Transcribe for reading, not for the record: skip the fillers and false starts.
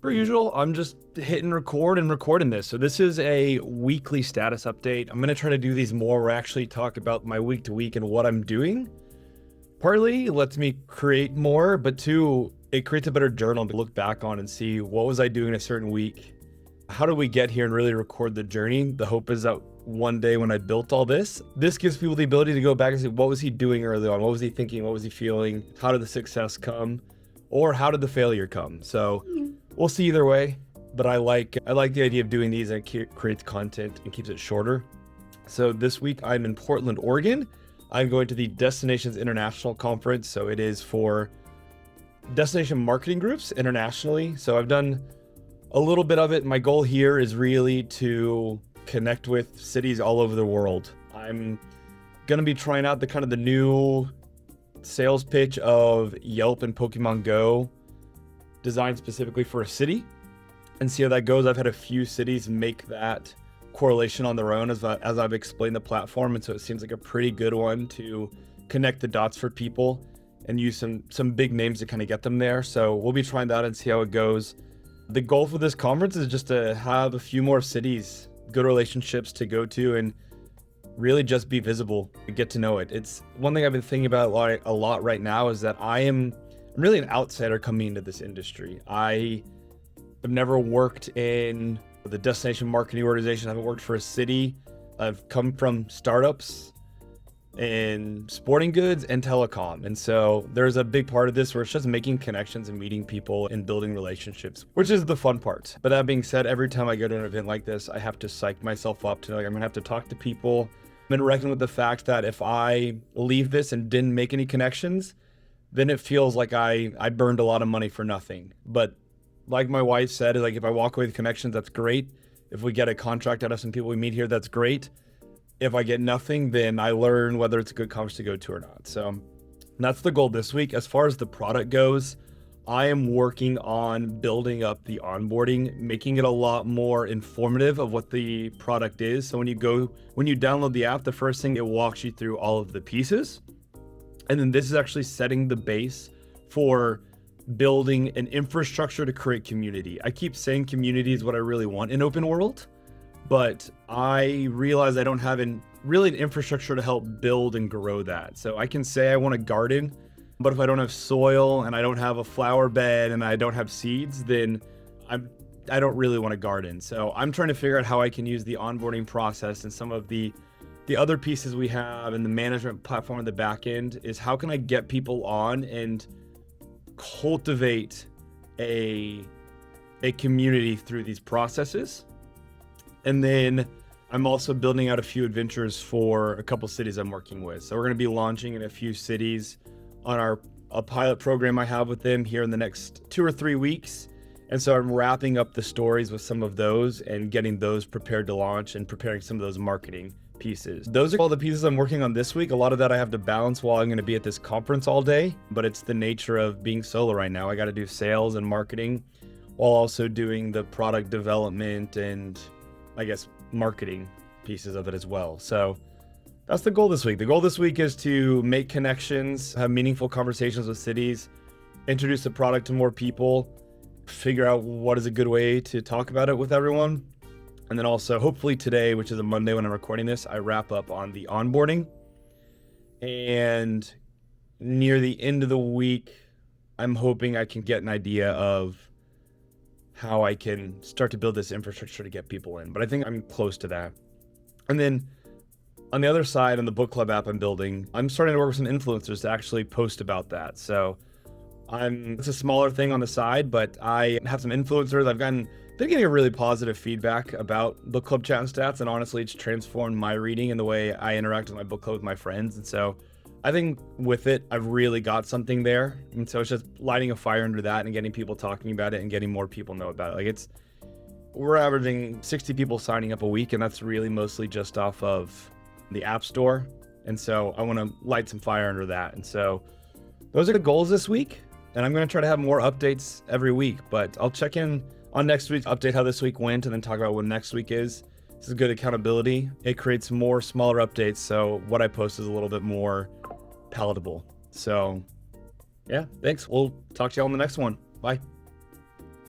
Per usual, I'm just hitting record and recording this. So this is a weekly status update. I'm going to try to do these more where I actually talk about my week to week and what I'm doing. Partly, it lets me create more, but two, it creates a better journal to look back on and see what was I doing a certain week? How did we get here and really record the journey? The hope is that one day when I built all this gives people the ability to go back and say, what was he doing early on? What was he thinking? What was he feeling? How did the success come? Or how did the failure come? So we'll see either way, but I like the idea of doing these, and it creates content and keeps it shorter. So this week I'm in Portland, Oregon. I'm going to the Destinations International Conference. So it is for destination marketing groups internationally. So I've done a little bit of it. My goal here is really to connect with cities all over the world. I'm going to be trying out the new sales pitch of Yelp and Pokemon Go designed specifically for a city and see how that goes. I've had a few cities make that correlation on their own as I've explained the platform, and so it seems like a pretty good one to connect the dots for people and use some big names to kind of get them there. So we'll be trying that and see how it goes. The goal for this conference is just to have a few more cities, good relationships to go to, and really just be visible and get to know it. It's one thing I've been thinking about a lot right now is that I'm really an outsider coming into this industry. I have never worked in the destination marketing organization. I haven't worked for a city. I've come from startups in sporting goods and telecom. And so there's a big part of this where it's just making connections and meeting people and building relationships, which is the fun part. But that being said, every time I go to an event like this, I have to psych myself up to know, I'm gonna have to talk to people. I'm gonna reckon with the fact that if I leave this and didn't make any connections, then it feels like I burned a lot of money for nothing. But like my wife said, like if I walk away with connections, that's great. If we get a contract out of some people we meet here, that's great. If I get nothing, then I learn whether it's a good conference to go to or not. So that's the goal this week. As far as the product goes, I am working on building up the onboarding, making it a lot more informative of what the product is. So when you download the app, the first thing, it walks you through all of the pieces. And then this is actually setting the base for building an infrastructure to create community. I keep saying community is what I really want in open world, but I realize I don't have really an infrastructure to help build and grow that. So I can say I want a garden, but if I don't have soil and I don't have a flower bed and I don't have seeds, then I don't really want a garden. So I'm trying to figure out how I can use the onboarding process and some of the other pieces we have and the management platform at the back end is how can I get people on and cultivate a community through these processes. And then I'm also building out a few adventures for a couple cities I'm working with. So we're going to be launching in a few cities on a pilot program I have with them here in the next 2 or 3 weeks. And so I'm wrapping up the stories with some of those and getting those prepared to launch and preparing some of those marketing pieces. Those are all the pieces I'm working on this week. A lot of that I have to balance while I'm going to be at this conference all day, but it's the nature of being solo right now. I got to do sales and marketing while also doing the product development and I guess marketing pieces of it as well. So that's the goal this week. The goal this week is to make connections, have meaningful conversations with cities, introduce the product to more people, figure out what is a good way to talk about it with everyone. And then also hopefully today, which is a Monday when I'm recording this, I wrap up on the onboarding. And near the end of the week, I'm hoping I can get an idea of how I can start to build this infrastructure to get people in. But I think I'm close to that. And then on the other side, on the book club app I'm building, I'm starting to work with some influencers to actually post about that. So it's a smaller thing on the side, but I have some influencers. Been getting a really positive feedback about book club chat and stats, and honestly, it's transformed my reading and the way I interact with my book club with my friends. And so I think with it, I've really got something there. And so it's just lighting a fire under that and getting people talking about it and getting more people know about it. We're averaging 60 people signing up a week, and that's really mostly just off of the App Store. And so I want to light some fire under that. And so those are the goals this week. And I'm going to try to have more updates every week, but I'll check in on next week, update how this week went, and then talk about what next week is. This is good accountability. It creates more smaller updates, so what I post is a little bit more palatable. So yeah, thanks. We'll talk to you all in the next one. Bye.